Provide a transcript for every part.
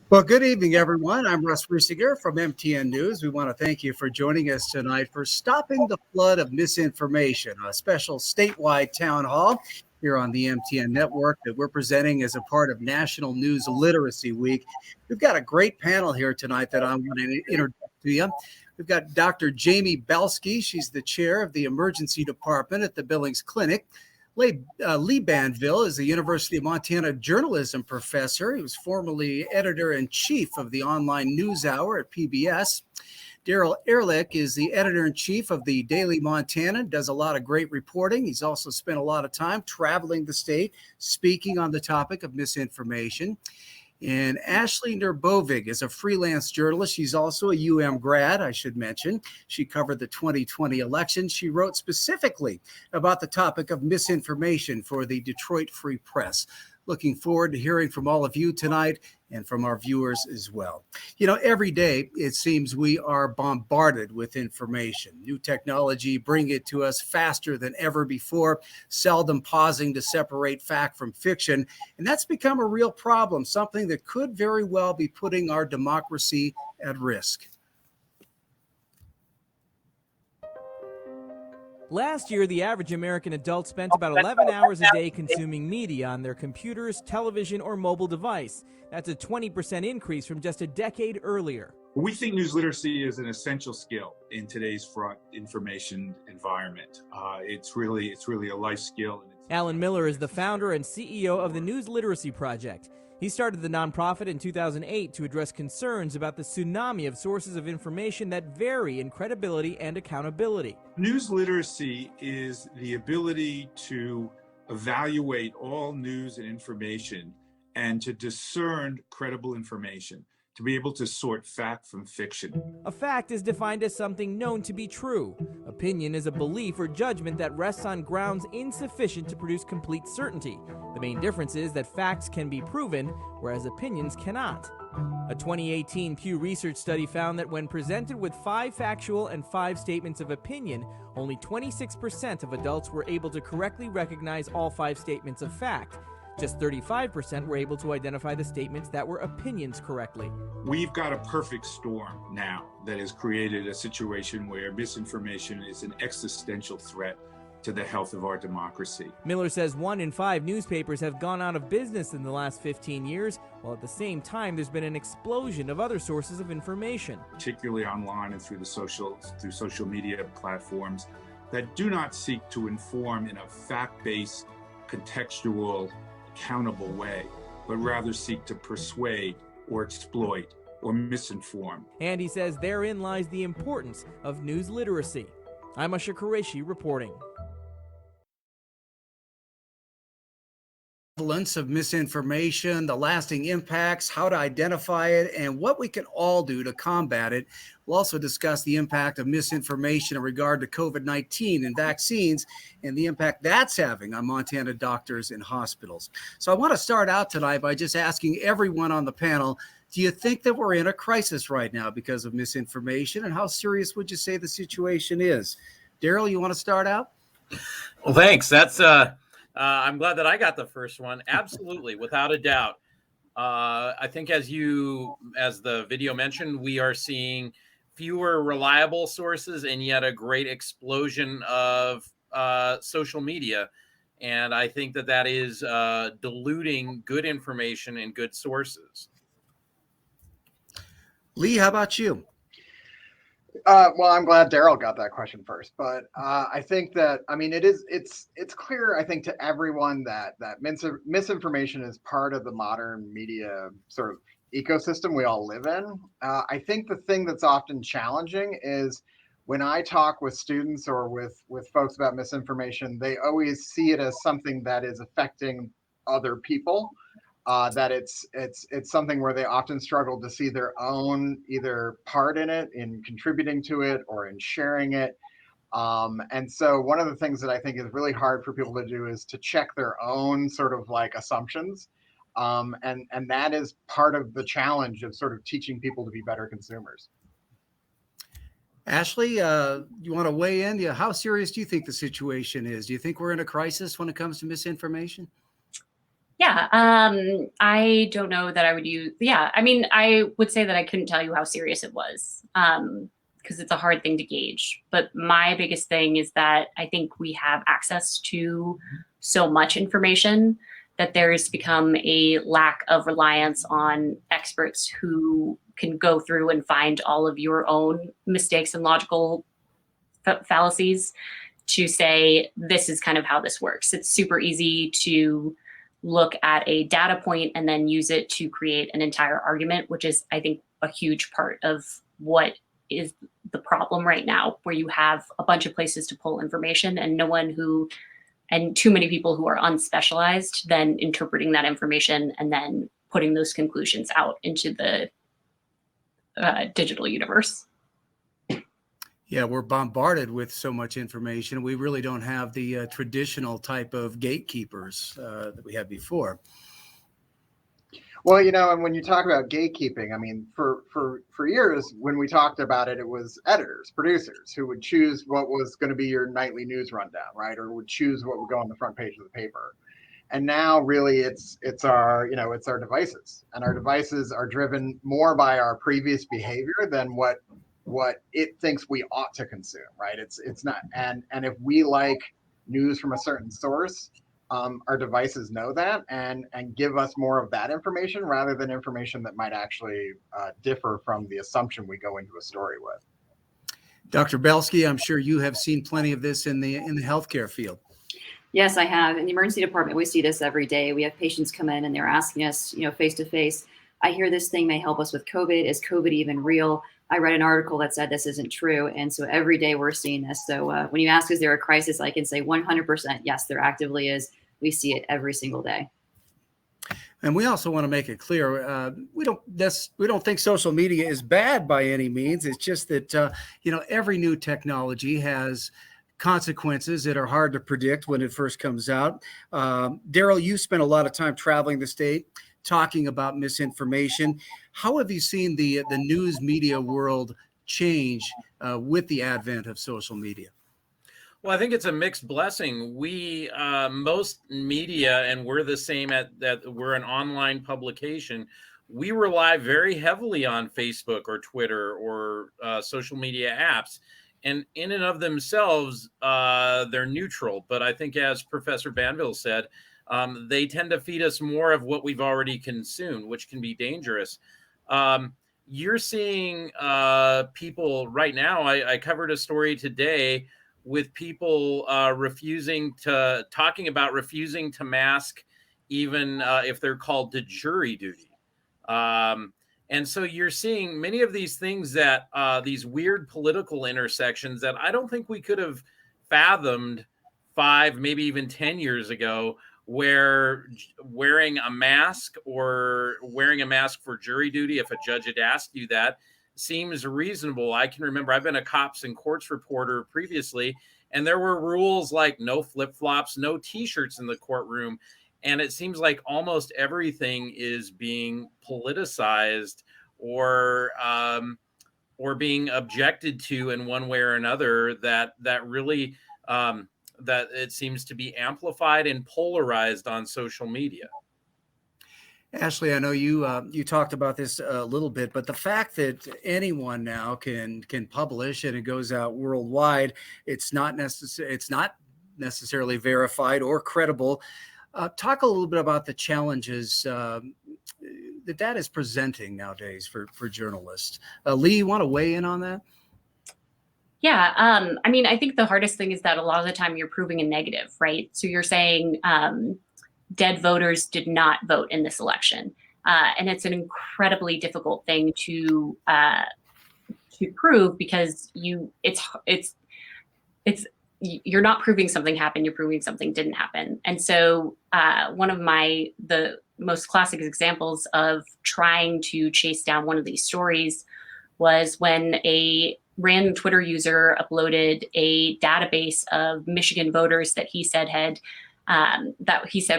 Well, good evening, everyone. I'm Russ Rusiger from MTN News. We want to thank you for joining us tonight for Stopping the Flood of Misinformation, a special statewide town hall here on the MTN network that we're presenting as a part of National News Literacy Week. We've got a great panel here tonight that I want to introduce to you. We've got Dr. Jamie Belsky. She's the chair of the emergency department at the Billings Clinic. Lee Banville is the University of Montana journalism professor. He was formerly editor-in-chief of the online news hour at PBS. Daryl Ehrlich is the editor-in-chief of the Daily Montana, does a lot of great reporting. He's also spent a lot of time traveling the state, speaking on the topic of misinformation. And Ashley Nerbovig is a freelance journalist. She's also a grad, I should mention. She covered the 2020 election. She wrote specifically about the topic of misinformation for the Detroit Free Press. Looking forward to hearing from all of you tonight and from our viewers as well. You know, every day it seems we are bombarded with information. New technology bring it to us faster than ever before, seldom pausing to separate fact from fiction. And that's become a real problem, something that could very well be putting our democracy at risk. Last year, the average American adult spent about 11 hours a day consuming media on their computers, television, or mobile device. That's a 20% increase from just a decade earlier. We think news literacy is an essential skill in today's fraught information environment. It's really a life skill. Alan Miller is the founder and CEO of the News Literacy Project. He started the nonprofit in 2008 to address concerns about the tsunami of sources of information that vary in credibility and accountability. News literacy is the ability to evaluate all news and information and to discern credible information, to be able to sort fact from fiction. A fact is defined as something known to be true. Opinion is a belief or judgment that rests on grounds insufficient to produce complete certainty. The main difference is that facts can be proven, whereas opinions cannot. A 2018 Pew Research study found that when presented with 5 factual and 5 statements of opinion, only 26% of adults were able to correctly recognize all 5 statements of fact. Just 35% were able to identify the statements that were opinions correctly. We've got a perfect storm now that has created a situation where misinformation is an existential threat to the health of our democracy. Miller says 1 in 5 newspapers have gone out of business in the last 15 years, while at the same time there's been an explosion of other sources of information. Particularly online and through social media platforms that do not seek to inform in a fact-based, contextual, accountable way, but rather seek to persuade or exploit or misinform. And he says therein lies the importance of news literacy. I'm Usher Qureshi reporting. Prevalence of misinformation, the lasting impacts, how to identify it, and what we can all do to combat it. We'll also discuss the impact of misinformation in regard to COVID-19 and vaccines and the impact that's having on Montana doctors and hospitals. So I want to start out tonight by just asking everyone on the panel, do you think that we're in a crisis right now because of misinformation, and how serious would you say the situation is? Daryl, you want to start out? Well, thanks. That's I'm glad that I got the first one. Absolutely, without a doubt. I think as the video mentioned, we are seeing fewer reliable sources and yet a great explosion of social media. And I think that is diluting good information and good sources. Lee, how about you? Well, I'm glad Daryl got that question first, but I think that, I mean, it's clear, I think, to everyone that misinformation is part of the modern media sort of ecosystem we all live in. I think the thing that's often challenging is when I talk with students or with folks about misinformation, they always see it as something that is affecting other people. That it's something where they often struggle to see their own either part in it, in contributing to it, or in sharing it. And so one of the things that I think is really hard for people to do is to check their own sort of like assumptions. And that is part of the challenge of sort of teaching people to be better consumers. Ashley, you want to weigh in? Yeah, how serious do you think the situation is? Do you think we're in a crisis when it comes to misinformation? Yeah, I don't know that I would use, yeah, I mean, I would say that I couldn't tell you how serious it was, because it's a hard thing to gauge. But my biggest thing is that I think we have access to so much information that there's become a lack of reliance on experts who can go through and find all of your own mistakes and logical fallacies to say, this is kind of how this works. It's super easy to look at a data point and then use it to create an entire argument, which is, I think, a huge part of what is the problem right now, where you have a bunch of places to pull information and too many people who are unspecialized then interpreting that information and then putting those conclusions out into the digital universe. Yeah, we're bombarded with so much information. We really don't have the traditional type of gatekeepers that we had before. Well, and when you talk about gatekeeping, I mean, for years, when we talked about it, it was editors, producers who would choose what was going to be your nightly news rundown, right? Or would choose what would go on the front page of the paper. And now really it's our devices, and our devices are driven more by our previous behavior than what it thinks we ought to consume, right? It's not, and if we like news from a certain source, our devices know that and give us more of that information rather than information that might actually differ from the assumption we go into a story with. Dr. Belsky, I'm sure you have seen plenty of this in the healthcare field. Yes, I have. In the emergency department, we see this every day. We have patients come in and they're asking us, face to face, I hear this thing may help us with COVID. Is COVID even real? I read an article that said this isn't true. And so every day we're seeing this. So when you ask, is there a crisis? I can say 100%. Yes, there actively is. We see it every single day. And we also want to make it clear, we don't think social media is bad by any means. It's just that, every new technology has consequences that are hard to predict when it first comes out. Daryl, you spent a lot of time traveling the state, talking about misinformation. How have you seen the news media world change with the advent of social media? Well, I think it's a mixed blessing. We, most media, and we're the same that we're an online publication, we rely very heavily on Facebook or Twitter or social media apps. And in and of themselves, they're neutral. But I think, as Professor Banville said, they tend to feed us more of what we've already consumed, which can be dangerous. You're seeing people right now. I covered a story today with people talking about refusing to mask, even if they're called to jury duty. And so you're seeing many of these things that these weird political intersections that I don't think we could have fathomed 5, maybe even 10 years ago, where wearing a mask or wearing a mask for jury duty, if a judge had asked you that, seems reasonable. I can remember I've been a cops and courts reporter previously, and there were rules like no flip-flops, no t-shirts in the courtroom. And it seems like almost everything is being politicized or being objected to in one way or another, that really that it seems to be amplified and polarized on social media. Ashley, I know you talked about this a little bit, but the fact that anyone now can publish and it goes out worldwide, it's not necessarily verified or credible. Talk a little bit about the challenges that is presenting nowadays for journalists. Lee, you want to weigh in on that? Yeah, I mean, I think the hardest thing is that a lot of the time you're proving a negative, right? So you're saying dead voters did not vote in this election, and it's an incredibly difficult thing to prove because you're not proving something happened, you're proving something didn't happen. And so one of the most classic examples of trying to chase down one of these stories was when a random Twitter user uploaded a database of Michigan voters that he said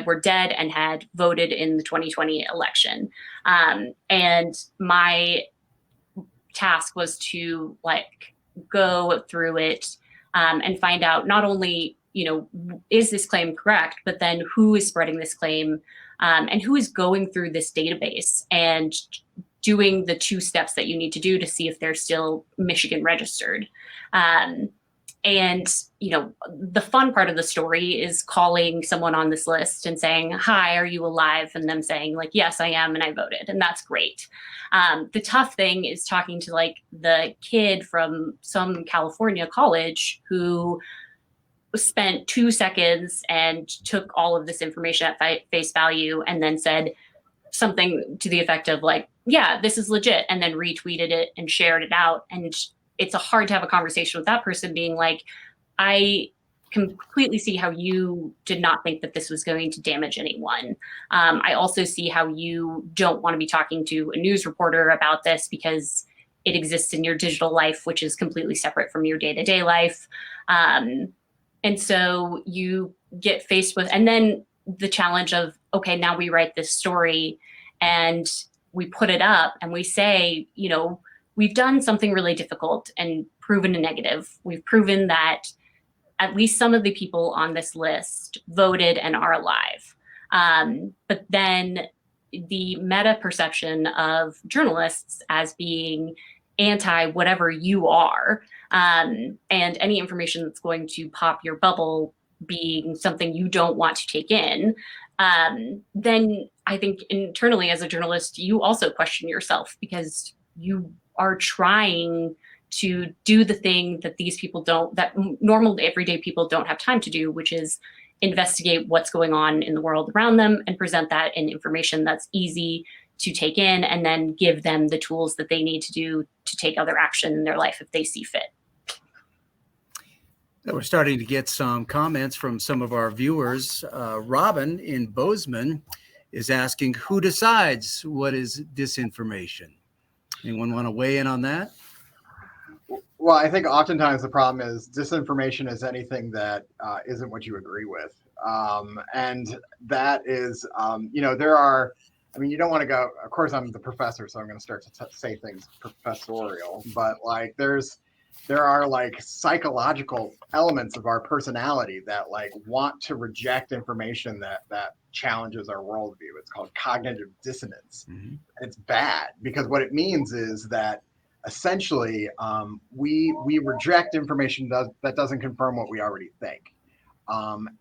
were dead and had voted in the 2020 election. And my task was to go through it and find out not only, is this claim correct, but then who is spreading this claim, and who is going through this database and doing the 2 steps that you need to do to see if they're still Michigan registered. And, you know, the fun part of the story is calling someone on this list and saying, hi, are you alive? And them saying like, yes, I am. And I voted. And that's great. The tough thing is talking to like the kid from some California college who spent 2 seconds and took all of this information at face value and then said something to the effect of like, yeah, this is legit, and then retweeted it and shared it out. And it's hard to have a conversation with that person being like, I completely see how you did not think that this was going to damage anyone. I also see how you don't want to be talking to a news reporter about this because it exists in your digital life, which is completely separate from your day-to-day life. And so you get faced with, and then the challenge of, okay, now we write this story and we put it up and we say, you know, we've done something really difficult and proven a negative. We've proven that at least some of the people on this list voted and are alive. But then the meta perception of journalists as being anti whatever you are, and any information that's going to pop your bubble being something you don't want to take in, then I think internally as a journalist, you also question yourself because you are trying to do the thing that these people don't, that normal everyday people don't have time to do, which is investigate what's going on in the world around them and present that in information that's easy to take in, and then give them the tools that they need to do to take other action in their life if they see fit. We're starting to get some comments from some of our viewers. Robin in Bozeman is asking, who decides what is disinformation? Anyone want to weigh in on that? Well, I think oftentimes the problem is disinformation is anything that isn't what you agree with. And that is, you know, there are, I mean, you don't want to go, of course, I'm the professor, so I'm going to start to say things professorial, but like there are like psychological elements of our personality that like want to reject information that challenges our worldview. It's called cognitive dissonance. Mm-hmm. It's bad because what it means is that essentially we reject information that doesn't confirm what we already think.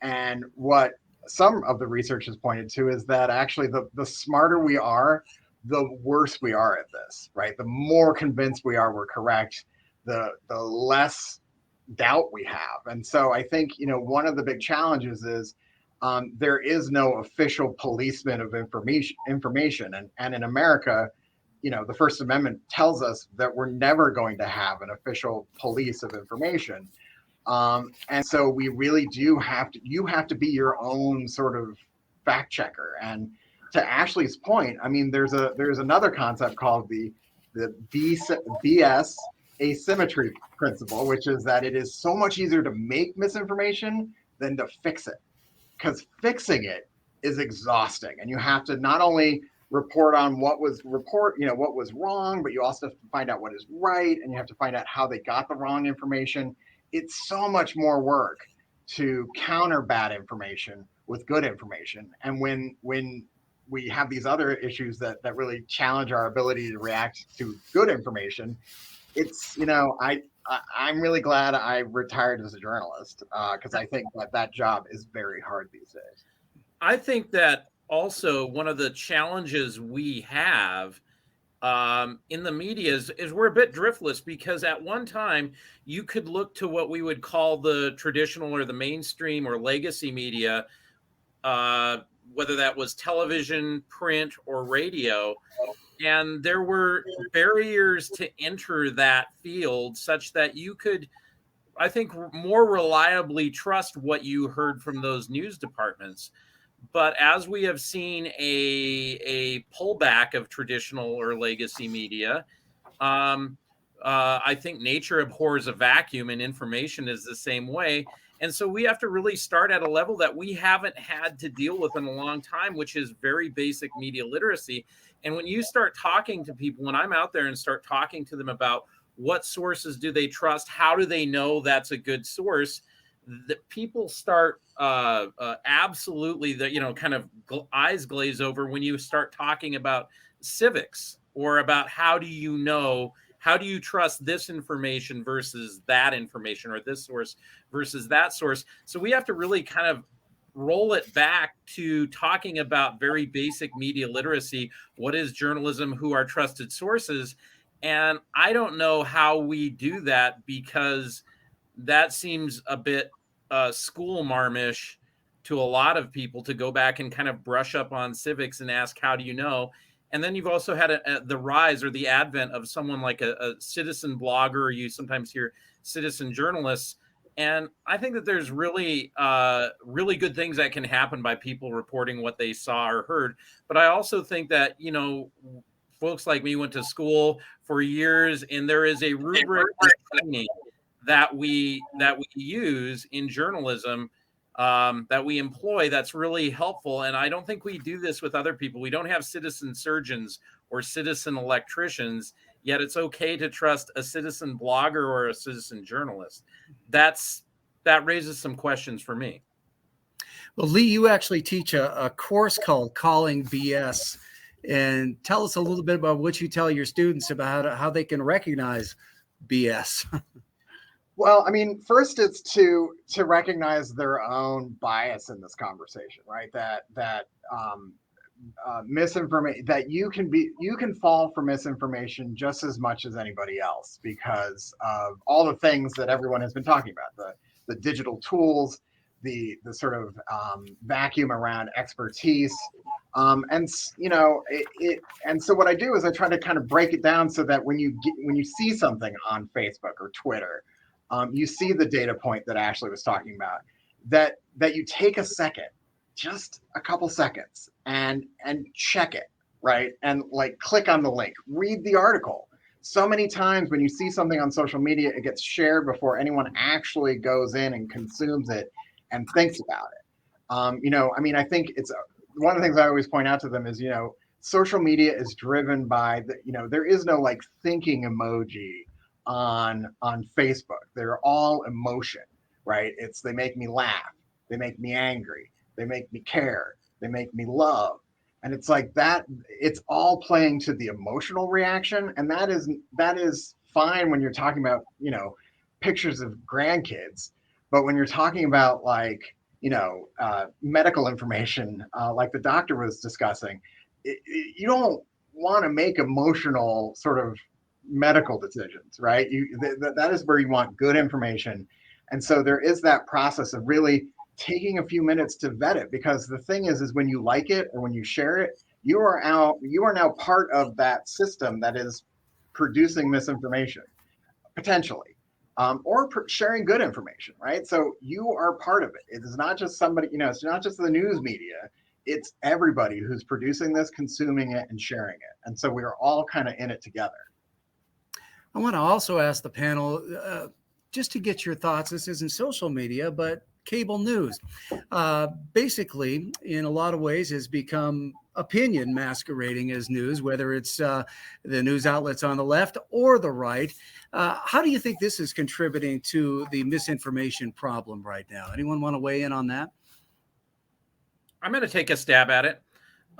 And what some of the research has pointed to is that actually the smarter we are, the worse we are at this, right? The more convinced we are we're correct, the less doubt we have. And so I think, you know, one of the big challenges is there is no official policeman of information. And in America, you know, the First Amendment tells us that we're never going to have an official police of information. And so we really do you have to be your own sort of fact checker. And to Ashley's point, I mean, there's another concept called the BS asymmetry principle, which is that it is so much easier to make misinformation than to fix it, because fixing it is exhausting. And you have to not only report on what was wrong, but you also have to find out what is right, and you have to find out how they got the wrong information. It's so much more work to counter bad information with good information. And when we have these other issues that really challenge our ability to react to good information, it's, you know, I'm really glad I retired as a journalist because I think that job is very hard these days. I think that also one of the challenges we have in the media is we're a bit driftless, because at one time you could look to what we would call the traditional or the mainstream or legacy media, whether that was television, print, or radio. And there were barriers to enter that field such that you could, I think, more reliably trust what you heard from those news departments. But as we have seen a pullback of traditional or legacy media, I think nature abhors a vacuum, and information is the same way. And so we have to really start at a level that we haven't had to deal with in a long time, which is very basic media literacy. And when you start talking to people, when I'm out there and start talking to them about what sources do they trust, how do they know that's a good source, that people start absolutely kind of eyes glaze over when you start talking about civics, or about how do you trust this information versus that information, or this source versus that source. So we have to really kind of roll it back to talking about very basic media literacy. What is journalism? Who are trusted sources? And I don't know how we do that, because that seems a bit school marmish to a lot of people, to go back and kind of brush up on civics and ask, how do you know? And then you've also had the rise or the advent of someone like a citizen blogger, or you sometimes hear citizen journalists. And I think that there's really, really good things that can happen by people reporting what they saw or heard. But I also think that, folks like me went to school for years, and there is a rubric that we use in journalism, that we employ, that's really helpful. And I don't think we do this with other people. We don't have citizen surgeons or citizen electricians, yet it's okay to trust a citizen blogger or a citizen journalist. That raises some questions for me. Well, Lee, you actually teach a course called Calling BS. And tell us a little bit about what you tell your students about how they can recognize BS. Well, I mean, first it's to recognize their own bias in this conversation, right? That misinformation, that you can fall for misinformation just as much as anybody else, because of all the things that everyone has been talking about, the digital tools, the sort of vacuum around expertise. And so what I do is I try to kind of break it down so that when you see something on Facebook or Twitter, you see the data point that Ashley was talking about, that you take a second, just a couple seconds, and check it, right? And like click on the link, read the article. So many times when you see something on social media, it gets shared before anyone actually goes in and consumes it and thinks about it. I think it's one of the things I always point out to them is, social media is driven by there is no like thinking emoji on Facebook. They're all emotion, right? They make me laugh, they make me angry, they make me care, they make me love. And it's like that, it's all playing to the emotional reaction. And that is fine when you're talking about, pictures of grandkids. But when you're talking about like, medical information, like the doctor was discussing, you don't want to make emotional sort of medical decisions, right? That is where you want good information. And so there is that process of really taking a few minutes to vet it, because the thing is when you like it or when you share it, you are now part of that system that is producing misinformation, potentially, or sharing good information, right? So you are part of it. It is not just somebody, it's not just the news media, it's everybody who's producing this, consuming it, and sharing it. And so we are all kind of in it together. I want to also ask the panel, just to get your thoughts. This isn't social media, but cable news, basically, in a lot of ways, has become opinion masquerading as news, whether it's the news outlets on the left or the right. How do you think this is contributing to the misinformation problem right now? Anyone want to weigh in on that? I'm going to take a stab at it.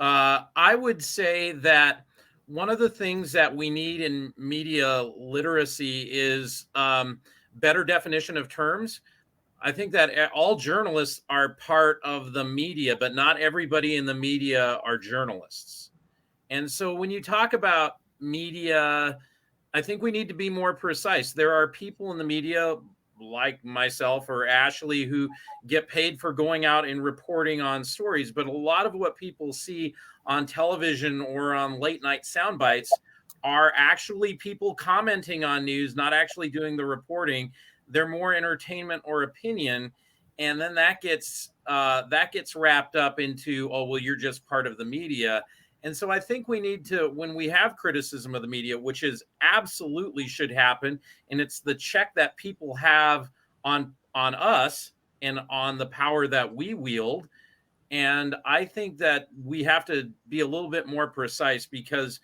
I would say that one of the things that we need in media literacy is better definition of terms. I think that all journalists are part of the media, but not everybody in the media are journalists. And so when you talk about media, I think we need to be more precise. There are people in the media like myself or Ashley who get paid for going out and reporting on stories. But a lot of what people see on television or on late night sound bites are actually people commenting on news, not actually doing the reporting. They're more entertainment or opinion. And then that gets wrapped up into, oh, well, you're just part of the media. And so I think we need to, when we have criticism of the media, which is absolutely should happen, and it's the check that people have on us and on the power that we wield. And I think that we have to be a little bit more precise, because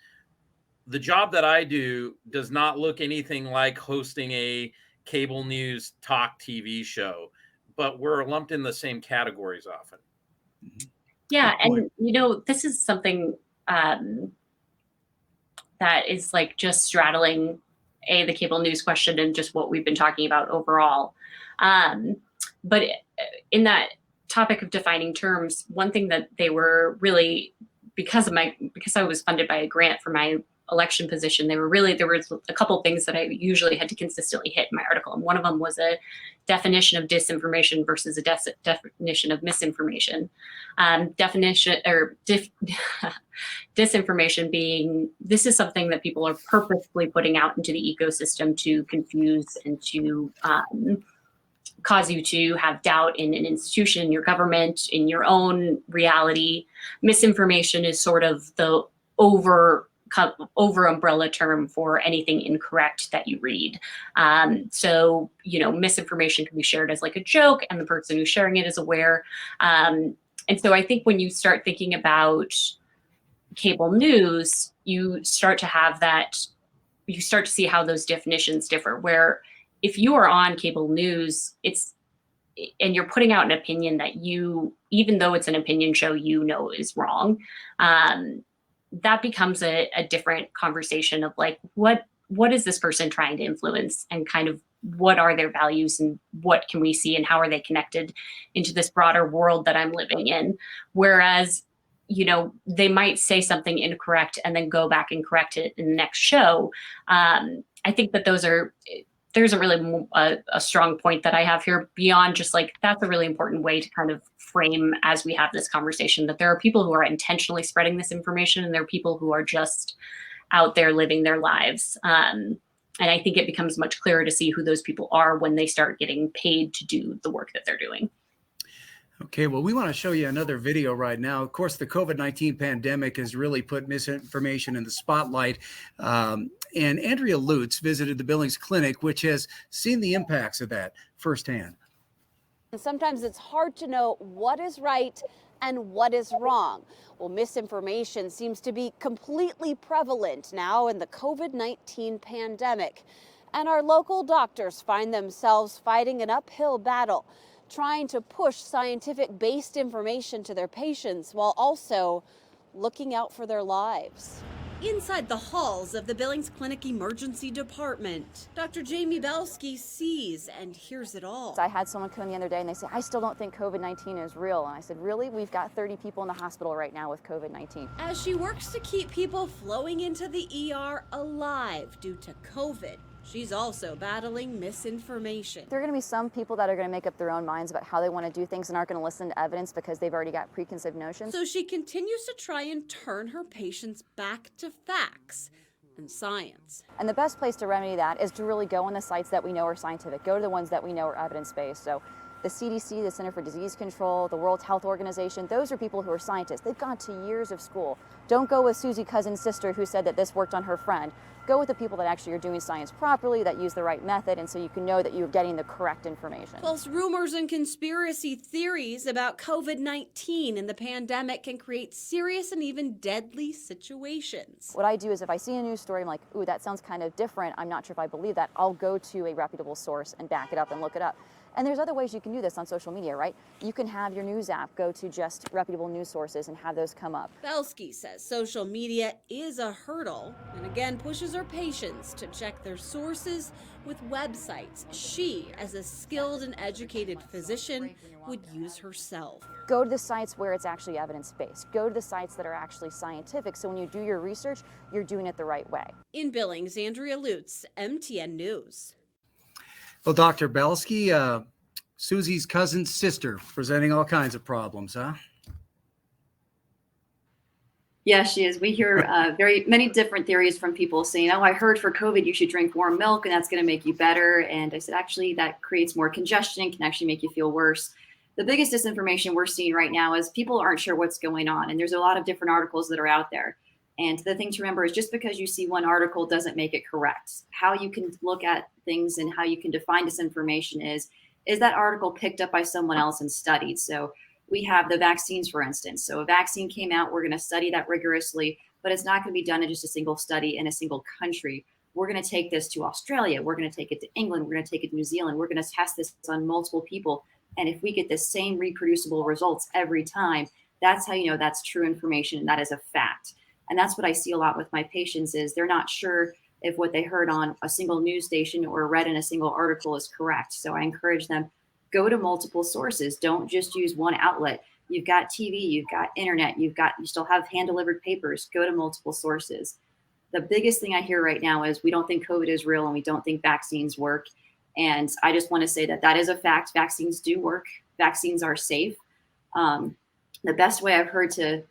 the job that I do does not look anything like hosting a cable news talk TV show. but we're lumped in the same categories often. Yeah, and this is something that is like just straddling the cable news question and just what we've been talking about overall. But in that topic of defining terms, one thing that they were really, because I was funded by a grant for my election position, there was a couple things that I usually had to consistently hit in my article. And one of them was a definition of disinformation versus a definition of misinformation. Disinformation being, this is something that people are purposefully putting out into the ecosystem to confuse and to cause you to have doubt in an institution, in your government, in your own reality. Misinformation is sort of the over umbrella term for anything incorrect that you read. So, misinformation can be shared as like a joke and the person who's sharing it is aware. And so I think when you start thinking about cable news, you start to see how those definitions differ, where if you are on cable news, and you're putting out an opinion that even though it's an opinion show, is wrong, that becomes a different conversation of like, what is this person trying to influence, and kind of what are their values, and what can we see, and how are they connected into this broader world that I'm living in? Whereas, they might say something incorrect and then go back and correct it in the next show. I think that there's a really a strong point that I have here beyond just like, that's a really important way to kind of frame as we have this conversation, that there are people who are intentionally spreading this information, and there are people who are just out there living their lives. And I think it becomes much clearer to see who those people are when they start getting paid to do the work that they're doing. Okay, well, we want to show you another video right now. Of course, the COVID-19 pandemic has really put misinformation in the spotlight. And Andrea Lutz visited the Billings Clinic, which has seen the impacts of that firsthand. And sometimes it's hard to know what is right and what is wrong. Well, misinformation seems to be completely prevalent now in the COVID-19 pandemic. And our local doctors find themselves fighting an uphill battle, trying to push scientific-based information to their patients while also looking out for their lives. Inside the halls of the Billings Clinic Emergency Department, Dr. Jamie Belsky sees and hears it all. I had someone come in the other day and they said, I still don't think COVID-19 is real. And I said, really? We've got 30 people in the hospital right now with COVID-19. As she works to keep people flowing into the ER alive due to COVID, she's also battling misinformation. There are going to be some people that are going to make up their own minds about how they want to do things and aren't going to listen to evidence because they've already got preconceived notions. So she continues to try and turn her patients back to facts and science. And the best place to remedy that is to really go on the sites that we know are scientific. Go to the ones that we know are evidence-based. So the CDC, the Center for Disease Control, the World Health Organization, those are people who are scientists. They've gone to years of school. Don't go with Susie Cousin's sister who said that this worked on her friend. Go with the people that actually are doing science properly, that use the right method, and so you can know that you're getting the correct information. Plus, rumors and conspiracy theories about COVID-19 and the pandemic can create serious and even deadly situations. What I do is if I see a news story, I'm like, ooh, that sounds kind of different. I'm not sure if I believe that. I'll go to a reputable source and back it up and look it up. And there's other ways you can do this on social media, right? You can have your news app go to just reputable news sources and have those come up. Belsky says social media is a hurdle and again pushes her patients to check their sources with websites she, as a skilled and educated physician, would use herself. Go to the sites where it's actually evidence-based. Go to the sites that are actually scientific, so when you do your research, you're doing it the right way. In Billings, Andrea Lutz, MTN News. Well, Dr. Belsky, Susie's cousin's sister, presenting all kinds of problems, huh? Yeah, she is. We hear very many different theories from people saying, oh, I heard for COVID you should drink warm milk and that's going to make you better. And I said, actually, that creates more congestion and can actually make you feel worse. The biggest disinformation we're seeing right now is people aren't sure what's going on. And there's a lot of different articles that are out there. And the thing to remember is just because you see one article doesn't make it correct. How you can look at things and how you can define disinformation is that article picked up by someone else and studied. So we have the vaccines, for instance. So a vaccine came out, we're going to study that rigorously, but it's not going to be done in just a single study in a single country. We're going to take this to Australia. We're going to take it to England. We're going to take it to New Zealand. We're going to test this on multiple people And if we get the same reproducible results every time, that's how you know that's true information and that is a fact. And that's what I see a lot with my patients is they're not sure if what they heard on a single news station or read in a single article is correct. So I encourage them, go to multiple sources. Don't just use one outlet. You've got TV, you've got internet, you still have hand delivered papers. Go to multiple sources. The biggest thing I hear right now is we don't think COVID is real and we don't think vaccines work. And I just want to say that that is a fact. Vaccines do work. Vaccines are safe. The best way I've heard to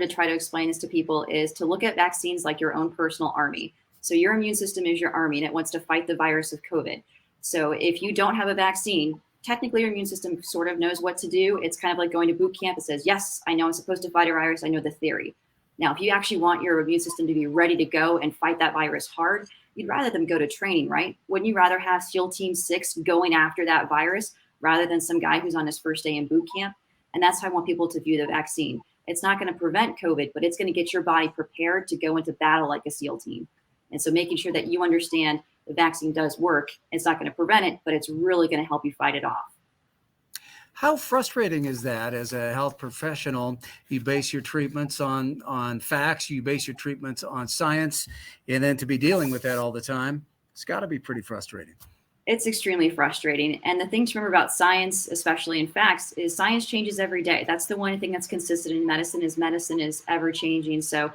try to explain this to people is to look at vaccines like your own personal army. So your immune system is your army and it wants to fight the virus of COVID. So if you don't have a vaccine, technically your immune system sort of knows what to do. It's kind of like going to boot camp. It says, yes, I know I'm supposed to fight a virus. I know the theory. Now, if you actually want your immune system to be ready to go and fight that virus hard, you'd rather them go to training, right? Wouldn't you rather have SEAL Team 6 going after that virus rather than some guy who's on his first day in boot camp? And that's how I want people to view the vaccine. It's not going to prevent COVID, but it's going to get your body prepared to go into battle like a SEAL team. And so making sure that you understand the vaccine does work, it's not going to prevent it, but it's really going to help you fight it off. How frustrating is that as a health professional? You base your treatments on facts, you base your treatments on science, and then to be dealing with that all the time, it's got to be pretty frustrating. It's extremely frustrating. And the thing to remember about science, especially in facts, is science changes every day. That's the one thing that's consistent in medicine is ever changing. So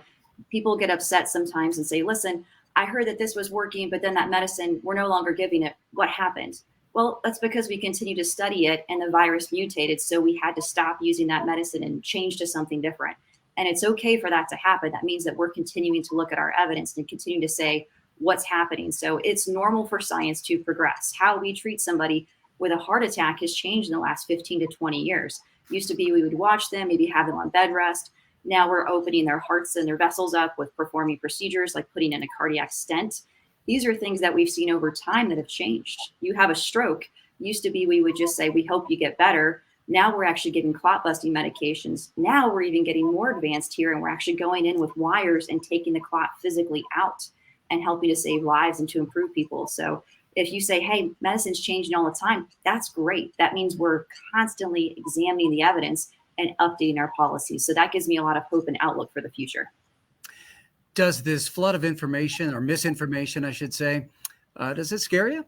people get upset sometimes and say, listen, I heard that this was working, but then that medicine, we're no longer giving it. What happened? Well, that's because we continue to study it and the virus mutated. So we had to stop using that medicine and change to something different. And it's okay for that to happen. That means that we're continuing to look at our evidence and continue to say what's happening. So it's normal for science to progress. How we treat somebody with a heart attack has changed in the last 15 to 20 years. Used to be we would watch them, maybe have them on bed rest. Now we're opening their hearts and their vessels up with performing procedures like putting in a cardiac stent. These are things that we've seen over time that have changed. You have a stroke. Used to be we would just say, we hope you get better. Now we're actually giving clot busting medications. Now we're even getting more advanced here and we're actually going in with wires and taking the clot physically out and helping to save lives and to improve people. So if you say, hey, medicine's changing all the time, that's great. That means we're constantly examining the evidence and updating our policies. So that gives me a lot of hope and outlook for the future. Does this flood of information, or misinformation, I should say, does it scare you?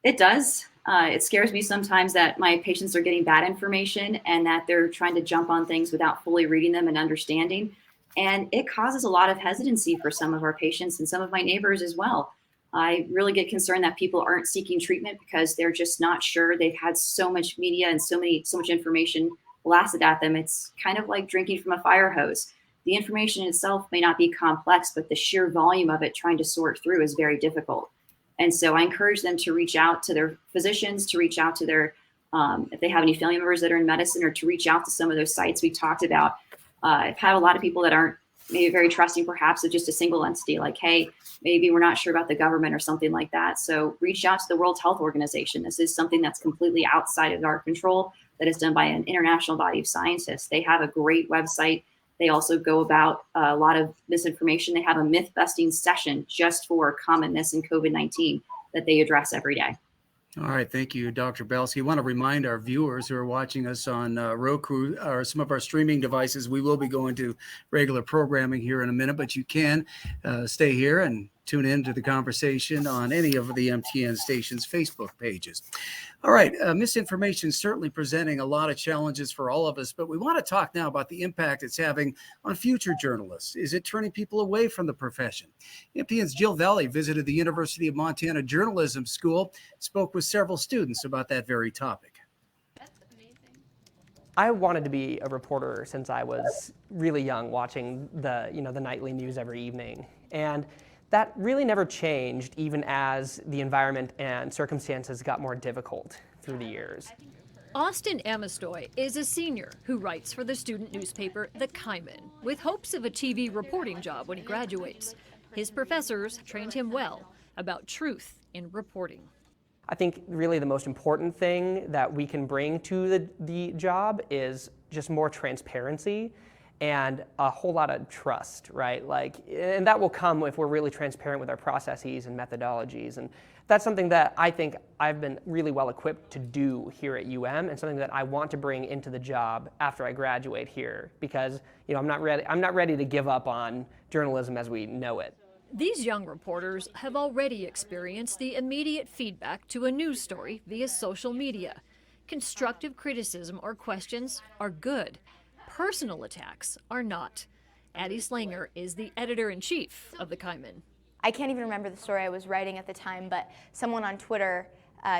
It does. It scares me sometimes that my patients are getting bad information and that they're trying to jump on things without fully reading them and understanding. And it causes a lot of hesitancy for some of our patients and some of my neighbors as well. I really get concerned that people aren't seeking treatment because they're just not sure. They've had so much media and so much information blasted at them. It's kind of like drinking from a fire hose. The information itself may not be complex, but the sheer volume of it trying to sort through is very difficult. And so I encourage them to reach out to their physicians, to reach out to their, if they have any family members that are in medicine, or to reach out to some of those sites we talked about. I've had a lot of people that aren't maybe very trusting perhaps of just a single entity, like, hey, maybe we're not sure about the government or something like that. So reach out to the World Health Organization. This is something that's completely outside of our control, that is done by an international body of scientists. They have a great website. They also go about a lot of misinformation. They have a myth-busting session just for common myths in COVID-19 that they address every day. All right. Thank you, Dr. Belsky. I want to remind our viewers who are watching us on Roku or some of our streaming devices, we will be going to regular programming here in a minute, but you can stay here and tune in to the conversation on any of the MTN station's Facebook pages. All right. Misinformation is certainly presenting a lot of challenges for all of us, but we want to talk now about the impact it's having on future journalists. Is it turning people away from the profession? MTN's Jill Valley visited the University of Montana Journalism School, spoke with several students about that very topic. I wanted to be a reporter since I was really young, watching the nightly news every evening. And that really never changed, even as the environment and circumstances got more difficult through the years. Austin Amistoy is a senior who writes for the student newspaper The Kaiman, with hopes of a TV reporting job when he graduates. His professors trained him well about truth in reporting. I think really the most important thing that we can bring to the job is just more transparency and a whole lot of trust, right? And that will come if we're really transparent with our processes and methodologies. And that's something that I think I've been really well equipped to do here at UM, and something that I want to bring into the job after I graduate here, because I'm not ready to give up on journalism as we know it. These young reporters have already experienced the immediate feedback to a news story via social media. Constructive criticism or questions are good. Personal attacks are not. Addie Slanger is the editor-in-chief of the Kaimin. I can't even remember the story I was writing at the time, but someone on Twitter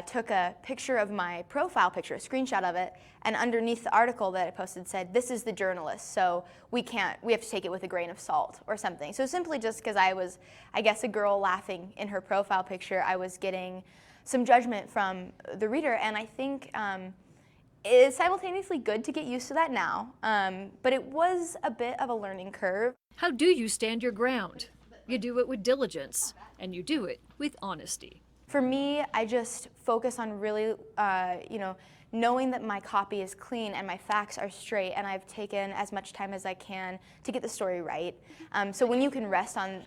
took a picture of my profile picture, a screenshot of it, and underneath the article that I posted said, "This is the journalist, so we have to take it with a grain of salt," or something. So simply just because I was, I guess, a girl laughing in her profile picture, I was getting some judgment from the reader, and I think it's simultaneously good to get used to that now, but it was a bit of a learning curve. How do you stand your ground? You do it with diligence, and you do it with honesty. For me, I just focus on really, knowing that my copy is clean and my facts are straight, and I've taken as much time as I can to get the story right. So when you can rest on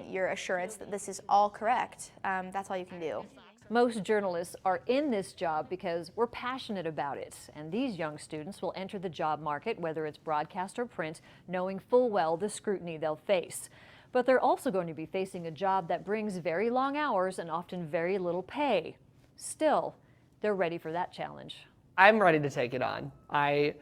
your assurance that this is all correct, that's all you can do. Most journalists are in this job because we're passionate about it, and these young students will enter the job market, whether it's broadcast or print, knowing full well the scrutiny they'll face. But they're also going to be facing a job that brings very long hours and often very little pay. Still, they're ready for that challenge. I'm ready to take it on. I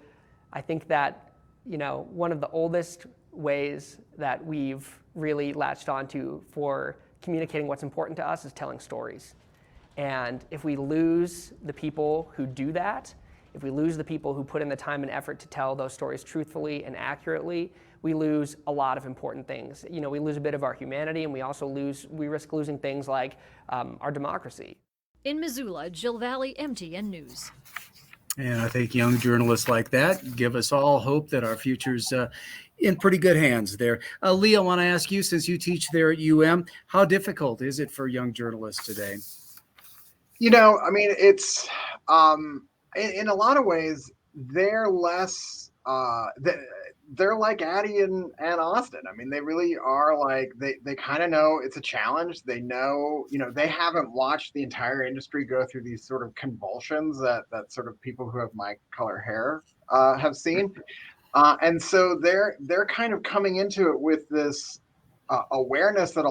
think that, one of the oldest ways that we've really latched onto for communicating what's important to us is telling stories. And if we lose the people who do that, if we lose the people who put in the time and effort to tell those stories truthfully and accurately, we lose a lot of important things. We lose a bit of our humanity, and we risk losing things like our democracy. In Missoula, Jill Valley, MTN News. And I think young journalists like that give us all hope that our future's in pretty good hands there. Lee, I want to ask you, since you teach there at UM, how difficult is it for young journalists today? It's in a lot of ways, they're less, they're like Addie and Austin. They really are like, they kind of know it's a challenge. They know, they haven't watched the entire industry go through these sort of convulsions that sort of people who have my color hair have seen. And so they're kind of coming into it with this awareness that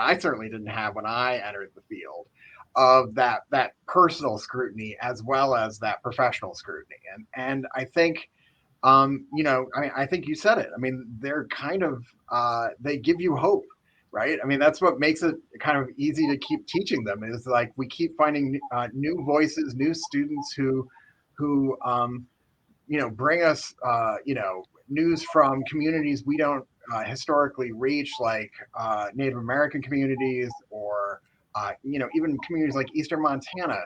I certainly didn't have when I entered the field, of that personal scrutiny as well as that professional scrutiny. And I think, I think you said it. They're kind of, they give you hope, right? That's what makes it kind of easy to keep teaching them, is like we keep finding new voices, new students who bring us, news from communities we don't historically reach, like Native American communities, or even communities like Eastern Montana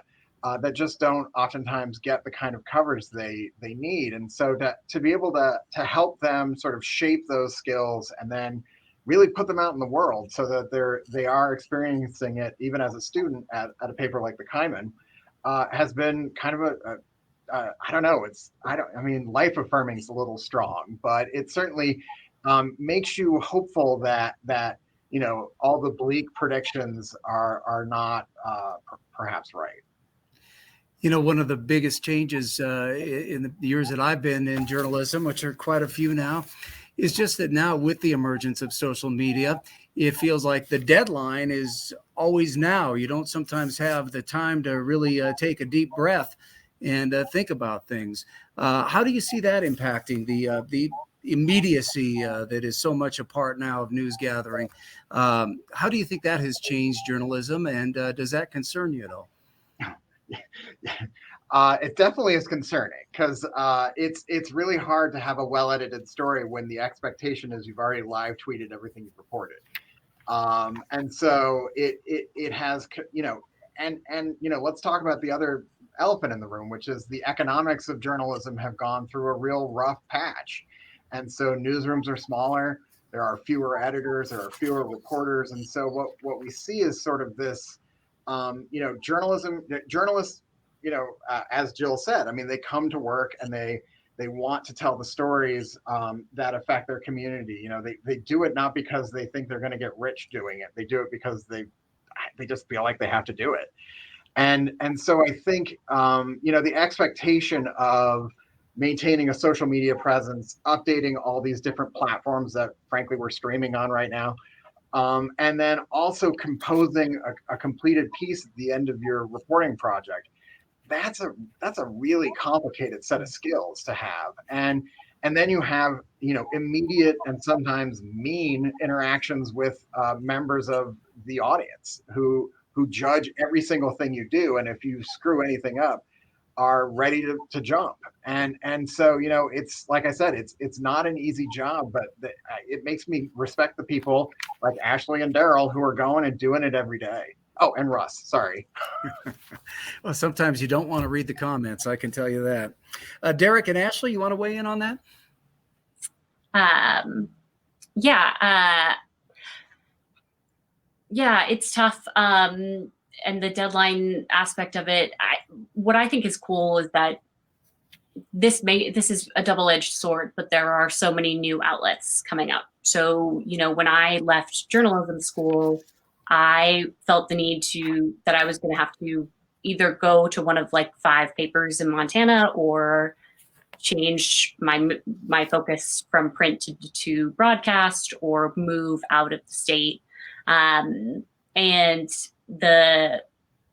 that just don't oftentimes get the kind of coverage they need. And so to be able to help them sort of shape those skills and then really put them out in the world so that they are experiencing it even as a student at a paper like the Kaimin has been kind of I don't know, life affirming is a little strong, but it certainly makes you hopeful that all the bleak predictions are not perhaps right. One of the biggest changes in the years that I've been in journalism, which are quite a few now, is just that now with the emergence of social media, it feels like the deadline is always now. You don't sometimes have the time to really take a deep breath and think about things. How do you see that impacting the immediacy that is so much a part now of news gathering? How do you think that has changed journalism, and does that concern you at all? It definitely is concerning, because it's really hard to have a well-edited story when the expectation is you've already live tweeted everything you've reported. And so it has, let's talk about the other elephant in the room, which is the economics of journalism have gone through a real rough patch. And so newsrooms are smaller, there are fewer editors, there are fewer reporters. And so what we see is sort of this, journalists, as Jill said, they come to work and they want to tell the stories that affect their community. They do it not because they think they're going to get rich doing it. They do it because they just feel like they have to do it. And so I think, the expectation of maintaining a social media presence, updating all these different platforms that frankly we're streaming on right now, and then also composing a completed piece at the end of your reporting project. That's a really complicated set of skills to have. And then you have, immediate and sometimes mean interactions with members of the audience who judge every single thing you do. And if you screw anything up, are ready to jump. And so, it's like I said, it's not an easy job, but it makes me respect the people like Ashley and Daryl who are going and doing it every day. Oh, and Russ, sorry. Well, sometimes you don't want to read the comments. I can tell you that. Derek and Ashley, you want to weigh in on that? Yeah, it's tough. And the deadline aspect of it, what I think is cool is that this is a double-edged sword, but there are so many new outlets coming up. So, when I left journalism school, I felt the need that I was going to have to either go to one of like 5 papers in Montana or change my focus from print to broadcast or move out of the state. And the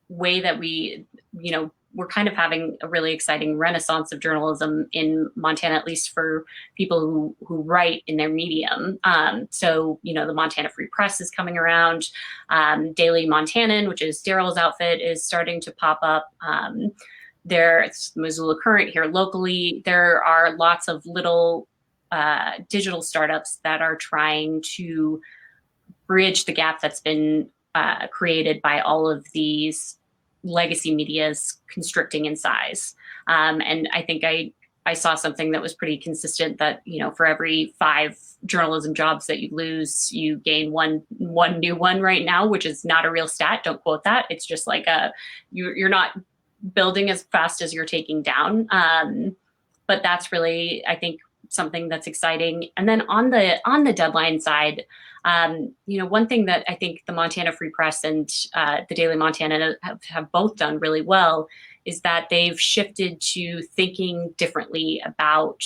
way that we're kind of having a really exciting renaissance of journalism in Montana, at least for people who write in their medium. So, the Montana Free Press is coming around. Daily Montanan, which is Daryl's outfit, is starting to pop up. There's Missoula Current here locally. There are lots of little digital startups that are trying to bridge the gap that's been created by all of these legacy medias constricting in size. And I think I saw something that was pretty consistent that, for every 5 journalism jobs that you lose, you gain one new one right now, which is not a real stat. Don't quote that. It's just like you're not building as fast as you're taking down. But that's really, I think, something that's exciting. And then on the deadline side, one thing that I think the Montana Free Press and the Daily Montana have both done really well is that they've shifted to thinking differently about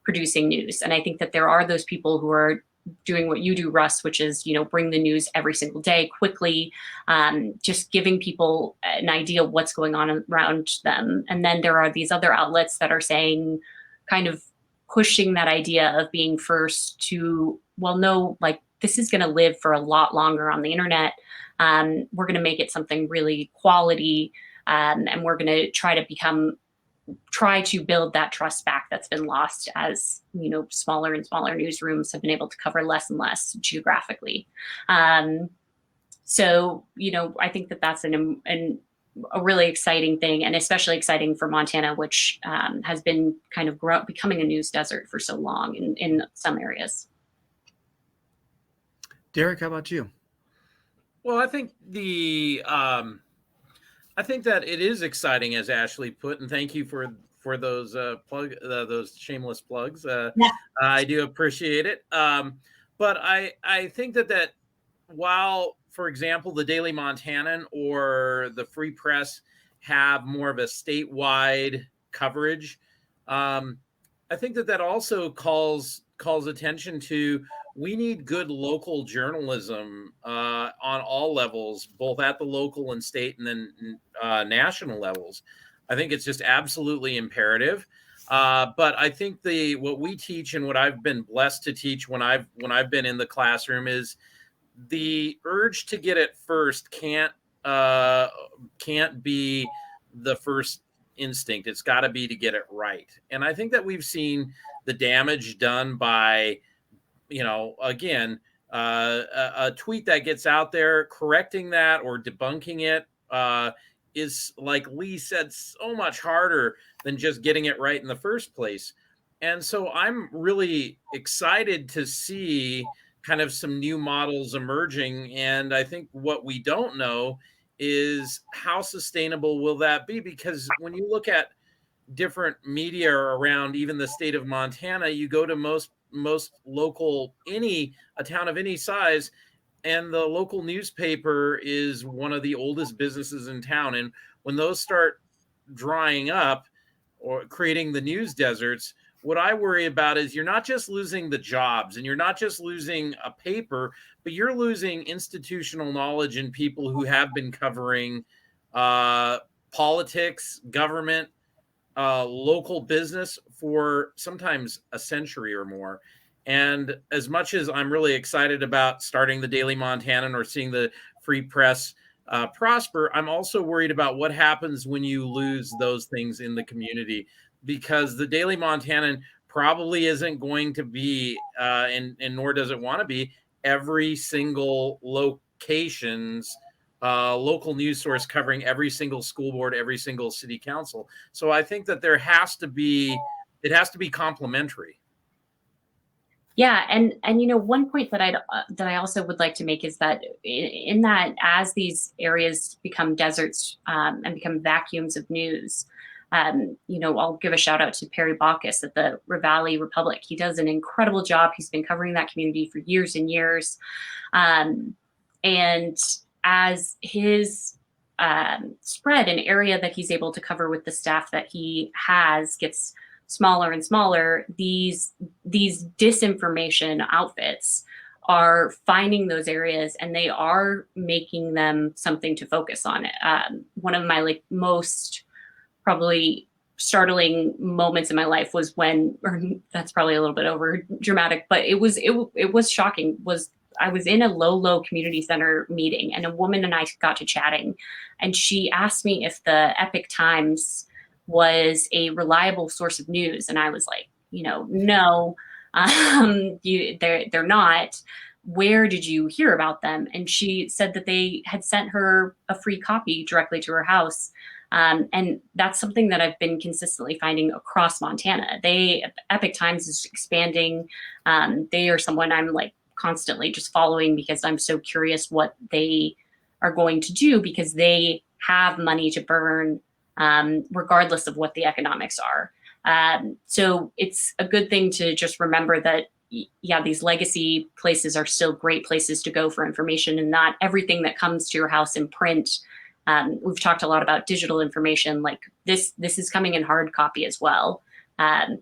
producing news. And I think that there are those people who are doing what you do, Russ, which is, bring the news every single day quickly, just giving people an idea of what's going on around them. And then there are these other outlets that are saying, kind of pushing that idea of being first to, well, no, like this is going to live for a lot longer on the internet. We're going to make it something really quality. And we're going to try to build that trust back that's been lost as, smaller and smaller newsrooms have been able to cover less and less geographically. So, I think that that's a really exciting thing, and especially exciting for Montana, which has been kind of becoming a news desert for so long in some areas. Derek, how about you? Well, I think I think that it is exciting, as Ashley put, and thank you for those those shameless plugs. I do appreciate it. But I think that while, for example, the Daily Montanan or the Free Press have more of a statewide coverage, I think that also calls attention to, we need good local journalism on all levels, both at the local and state and then national levels. I think it's just absolutely imperative. But I think what we teach and what I've been blessed to teach when I've been in the classroom is the urge to get it first can't be the first instinct. It's got to be to get it right. And I think that we've seen the damage done by, again, a tweet that gets out there, correcting that or debunking it is, like Lee said, so much harder than just getting it right in the first place. And so I'm really excited to see kind of some new models emerging. And I think what we don't know is how sustainable will that be? Because when you look at different media around even the state of Montana, you go to most local, a town of any size, and the local newspaper is one of the oldest businesses in town. And when those start drying up or creating the news deserts, what I worry about is you're not just losing the jobs and you're not just losing a paper, but you're losing institutional knowledge in people who have been covering politics, government, local business for sometimes a century or more. And as much as I'm really excited about starting the Daily Montanan or seeing the free press prosper, I'm also worried about what happens when you lose those things in the community, because the Daily Montanan probably isn't going to be, and nor does it want to be, every single location's local news source covering every single school board, every single city council. So I think that it has to be complementary. Yeah, and one point that I also would like to make is that in that as these areas become deserts and become vacuums of news, I'll give a shout out to Perry Baucus at the Ravalli Republic. He does an incredible job. He's been covering that community for years and years, and as his spread and area that he's able to cover with the staff that he has gets smaller and smaller, these disinformation outfits are finding those areas and they are making them something to focus on. One of my most probably startling moments in my life was when, or that's probably a little bit over dramatic, but it was shocking, was I was in a low community center meeting and a woman and I got to chatting, and she asked me if the Epic Times was a reliable source of news. And I was like, no, they're not. Where did you hear about them? And she said that they had sent her a free copy directly to her house. And that's something that I've been consistently finding across Montana. Epic Times is expanding. They are someone I'm constantly just following because I'm so curious what they are going to do, because they have money to burn regardless of what the economics are. So it's a good thing to just remember that, these legacy places are still great places to go for information, and not everything that comes to your house in print. We've talked a lot about digital information, like this is coming in hard copy as well.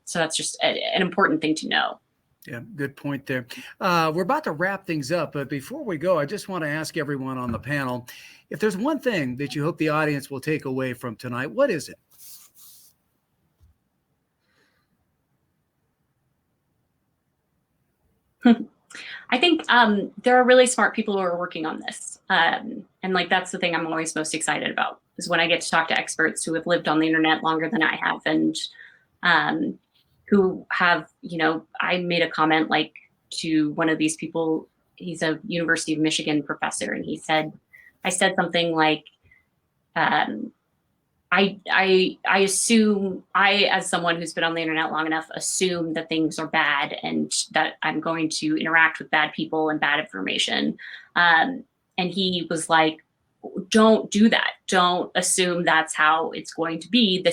So that's just an important thing to know. Yeah, good point there. We're about to wrap things up, but before we go, I just want to ask everyone on the panel, if there's one thing that you hope the audience will take away from tonight, what is it? I think there are really smart people who are working on this. And that's the thing I'm always most excited about, is when I get to talk to experts who have lived on the internet longer than I have, and who have, I made a comment to one of these people. He's a University of Michigan professor, and I said something like, I assume, as someone who's been on the internet long enough, assume that things are bad and that I'm going to interact with bad people and bad information. And he was like, don't do that. Don't assume that's how it's going to be.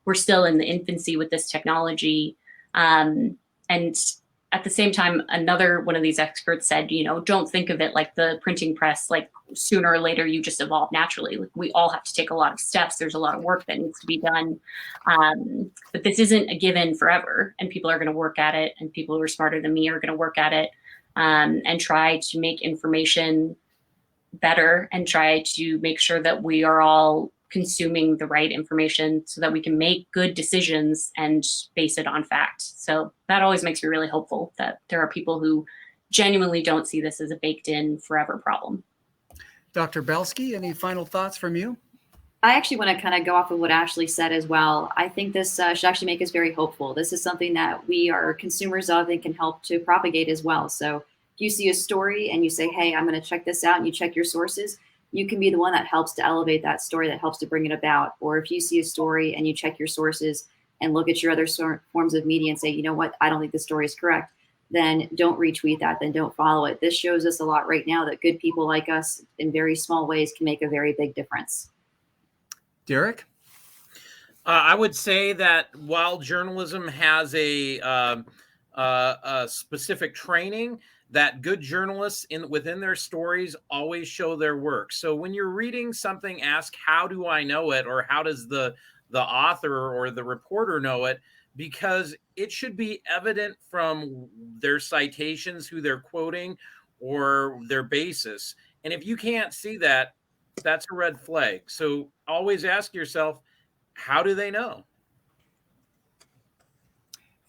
We're still in the infancy with this technology. And at the same time, another one of these experts said, don't think of it like the printing press, sooner or later you just evolve naturally. We all have to take a lot of steps. There's a lot of work that needs to be done. But this isn't a given forever, and people are going to work at it, and people who are smarter than me are going to work at it, and try to make information better and try to make sure that we are all consuming the right information so that we can make good decisions and base it on fact. So that always makes me really hopeful that there are people who genuinely don't see this as a baked in forever problem. Dr. Belsky, any final thoughts from you? I actually want to kind of go off of what Ashley said as well. I think this should actually make us very hopeful. This is something that we are consumers of and can help to propagate as well. So if you see a story and you say, hey, I'm going to check this out, and you check your sources, you can be the one that helps to elevate that story, that helps to bring it about. Or if you see a story and you check your sources and look at your other forms of media and say, you know what, I don't think the story is correct, then don't retweet that, then don't follow it. This shows us a lot right now that good people like us in very small ways can make a very big difference. Derek? I would say that while journalism has a specific training, that good journalists within their stories always show their work. So when you're reading something, ask, how do I know it? Or how does the author or the reporter know it? Because it should be evident from their citations, who they're quoting, or their basis. And if you can't see that, that's a red flag. So always ask yourself, how do they know?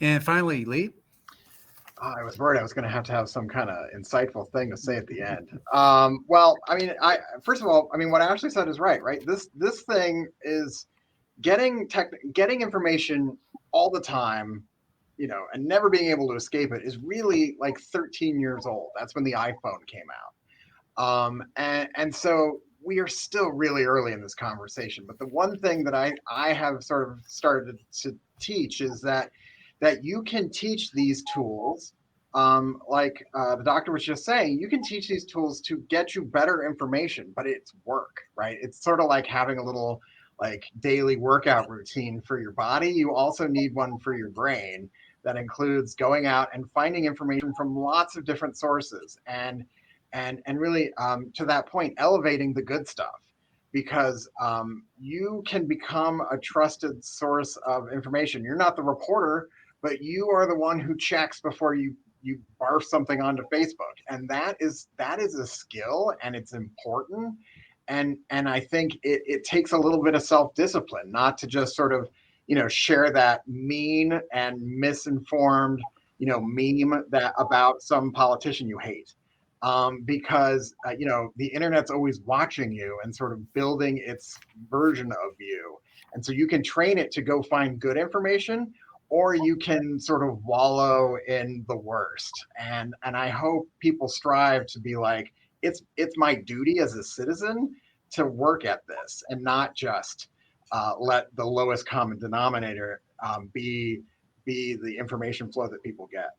And finally, Lee. I was worried I was going to have some kind of insightful thing to say at the end. Well, I mean, first of all, I mean, what Ashley said is right. This thing is getting information all the time, you know, and never being able to escape it is really like 13 years old. That's when the iPhone came out. And so we are still really early in this conversation. But the one thing that I have sort of started to teach is that you can teach these tools, like the doctor was just saying, you can teach these tools to get you better information, but it's work, right? It's sort of like having a little like daily workout routine for your body. You also need one for your brain that includes going out and finding information from lots of different sources and really, to that point, elevating the good stuff, because you can become a trusted source of information. You're not the reporter, but you are the one who checks before you barf something onto Facebook, and that is a skill, and it's important. And I think it takes a little bit of self-discipline not to just sort of, you know, share that mean and misinformed, you know, meme that about some politician you hate, because you know, the internet's always watching you and sort of building its version of you, and so you can train it to go find good information, or you can sort of wallow in the worst. And I hope people strive to be like, it's my duty as a citizen to work at this and not just let the lowest common denominator be the information flow that people get.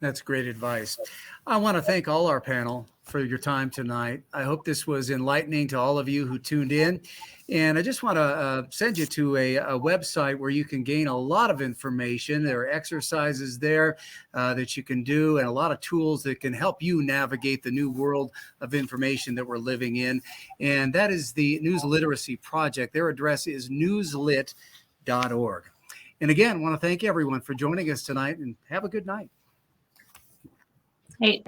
That's great advice. I want to thank all our panel for your time tonight. I hope this was enlightening to all of you who tuned in. And I just want to send you to a website where you can gain a lot of information. There are exercises there that you can do, and a lot of tools that can help you navigate the new world of information that we're living in. And that is the News Literacy Project. Their address is newslit.org. And again, I want to thank everyone for joining us tonight, and have a good night. Hey.